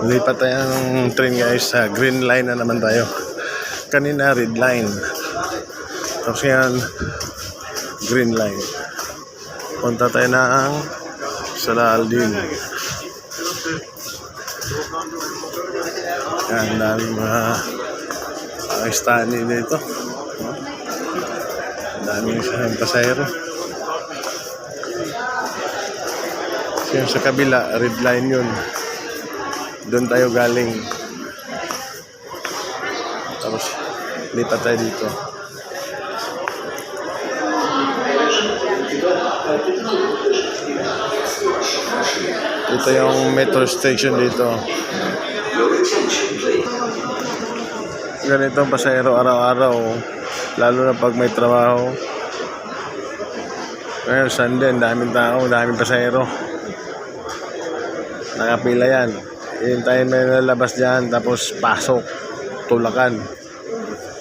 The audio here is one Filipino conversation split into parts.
Lipat tayo ng train guys, sa green line na naman tayo. Kanina red line, tapos yan green line. Punta tayo ng Salaldin. Yan, daming mga Pakistani dito. Daming pasahero. Yan sa kabila, red line yun. Doon tayo galing. Tapos lipat tayo dito. Ito yung metro station dito. Ganitong pasahero araw-araw, lalo na pag may trabaho. Ngayon Sunday, daming tao, daming pasahero. Nakapila yan. Hintayin mo yung lalabas dyan, tapos pasok, tulakan.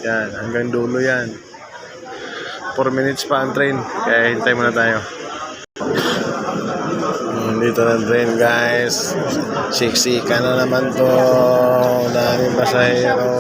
Yan, hanggang dulo yan. 4 minutes pa ang train, kaya hintayin muna tayo. Dito na train guys. Siksika na naman to. Daming pasahero.